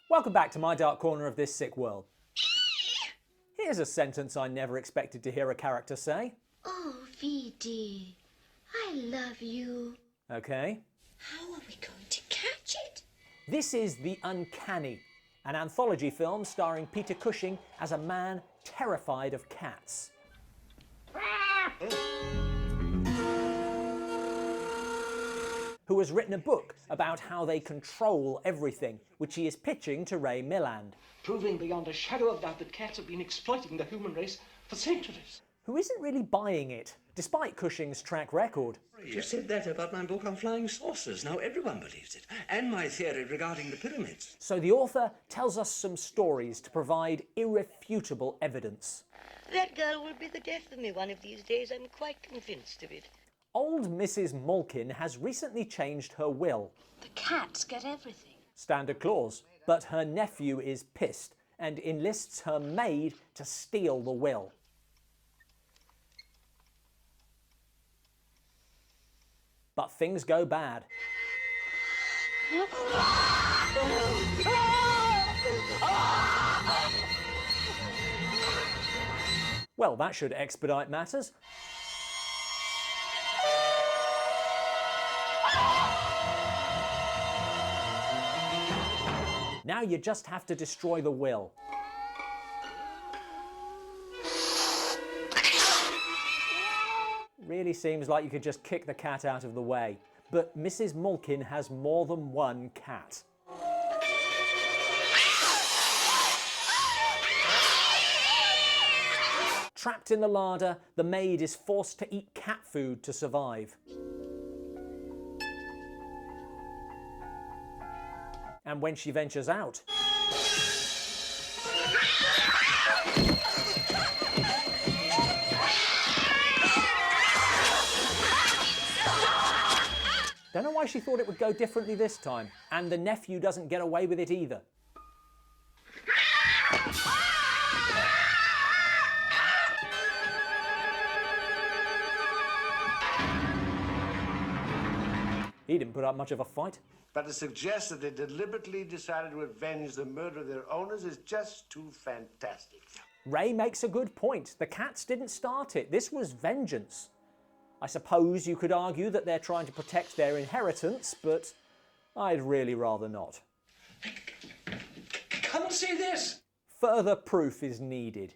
Welcome back to my dark corner of this sick world. Here's a sentence I never expected to hear a character say. Oh, VD, I love you. Okay. How are we going to catch it? This is The Uncanny, an anthology film starring Peter Cushing as a man terrified of cats. Who has written a book about how they control everything, which he is pitching to Ray Milland. Proving beyond a shadow of doubt that cats have been exploiting the human race for centuries. Who isn't really buying it, despite Cushing's track record. You said that about my book on flying saucers. Now everyone believes it. And my theory regarding the pyramids. So the author tells us some stories to provide irrefutable evidence. That girl will be the death of me one of these days. I'm quite convinced of it. Old Mrs. Malkin has recently changed her will. The cats get everything. Standard clause. But her nephew is pissed and enlists her maid to steal the will. But things go bad. Well, that should expedite matters. Now you just have to destroy the will. Really seems like you could just kick the cat out of the way. But Mrs. Malkin has more than one cat. Trapped in the larder, the maid is forced to eat cat food to survive. And when she ventures out, don't know why she thought it would go differently this time. And the nephew doesn't get away with it either. He didn't put up much of a fight. But to suggest that they deliberately decided to avenge the murder of their owners is just too fantastic. Ray makes a good point. The cats didn't start it. This was vengeance. I suppose you could argue that they're trying to protect their inheritance, but I'd really rather not. Come and see this! Further proof is needed.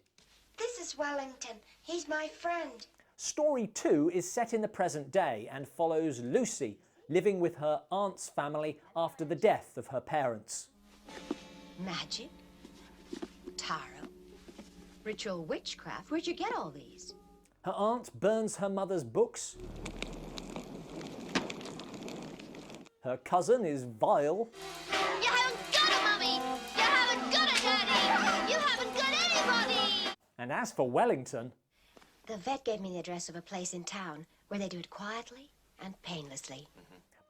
This is Wellington. He's my friend. Story 2 is set in the present day and follows Lucy, living with her aunt's family after the death of her parents. Magic? Tarot? Ritual witchcraft? Where'd you get all these? Her aunt burns her mother's books. Her cousin is vile. You haven't got a mummy! You haven't got a daddy! You haven't got anybody! And as for Wellington... The vet gave me the address of a place in town where they do it quietly and painlessly.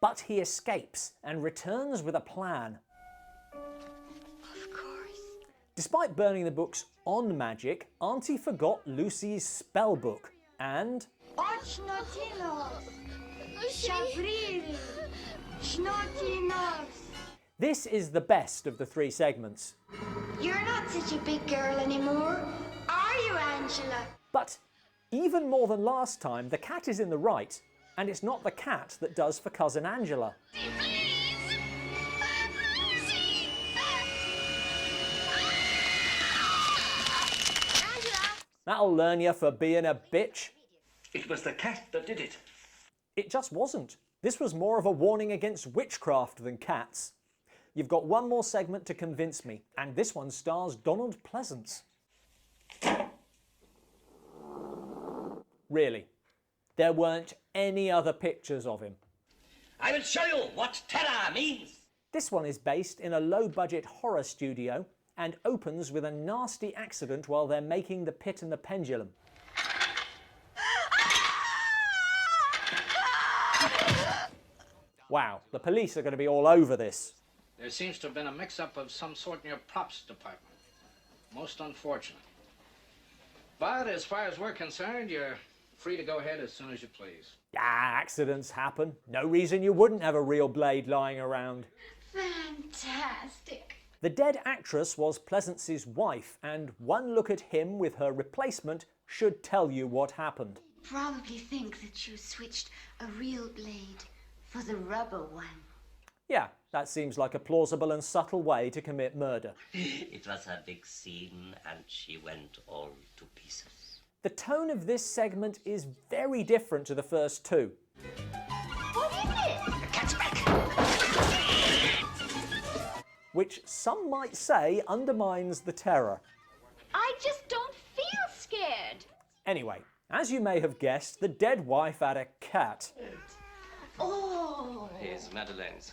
But he escapes and returns with a plan. Of course. Despite burning the books on magic, Auntie forgot Lucy's spell book and... This is the best of the 3 segments. You're not such a big girl anymore, are you, Angela? But even more than last time, the cat is in the right, and it's not the cat that does for cousin Angela. That'll learn you for being a bitch. It was the cat that did it. It just wasn't. This was more of a warning against witchcraft than cats. You've got one more segment to convince me, and this one stars Donald Pleasence. Really, there weren't any other pictures of him. I will show you what terror means. This one is based in a low-budget horror studio and opens with a nasty accident while they're making the pit and the pendulum. Wow, the police are going to be all over this. There seems to have been a mix-up of some sort in your props department. Most unfortunate. But as far as we're concerned, you're free to go ahead as soon as you please. Accidents happen. No reason you wouldn't have a real blade lying around. Fantastic. The dead actress was Pleasence's wife, and one look at him with her replacement should tell you what happened. Probably think that you switched a real blade for the rubber one. Yeah, that seems like a plausible and subtle way to commit murder. It was a big scene, and she went all to pieces. The tone of this segment is very different to the first two. What is it? The cat's back! Which some might say undermines the terror. I just don't feel scared. Anyway, as you may have guessed, the dead wife had a cat. Oh! He's Madeleine's.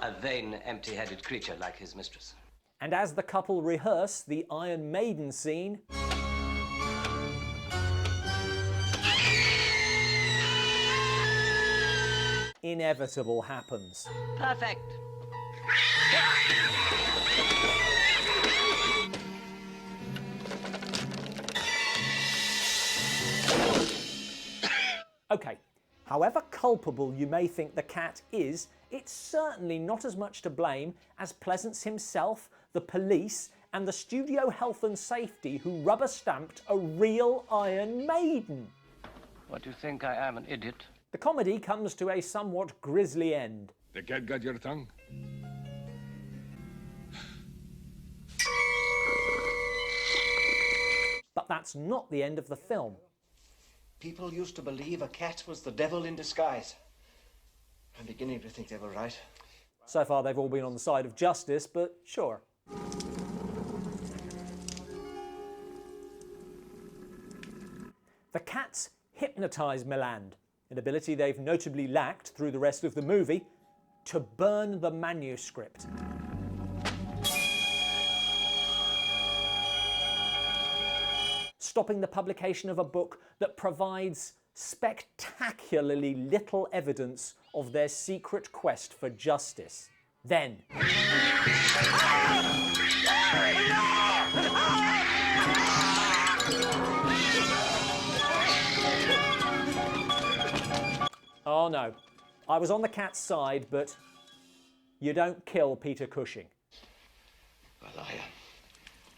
A vain, empty-headed creature like his mistress. And as the couple rehearse the Iron Maiden scene, inevitable happens. Perfect. Okay, however culpable you may think the cat is, it's certainly not as much to blame as Pleasence himself, the police, and the studio health and safety who rubber-stamped a real Iron Maiden. What, do you think I am an idiot? The comedy comes to a somewhat grisly end. The cat got your tongue? But that's not the end of the film. People used to believe a cat was the devil in disguise. I'm beginning to think they were right. So far they've all been on the side of justice, but sure. The cats hypnotise Milan, an ability they've notably lacked through the rest of the movie, to burn the manuscript. Stopping the publication of a book that provides spectacularly little evidence of their secret quest for justice. Then, oh no, I was on the cat's side, but you don't kill Peter Cushing. Well,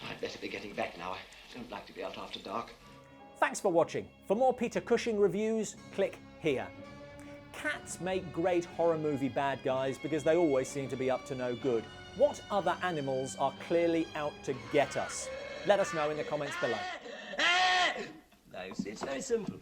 I'd better be getting back now. I don't like to be out after dark. Thanks for watching. For more Peter Cushing reviews, click here. Cats make great horror movie bad guys because they always seem to be up to no good. What other animals are clearly out to get us? Let us know in the comments below. It's very simple.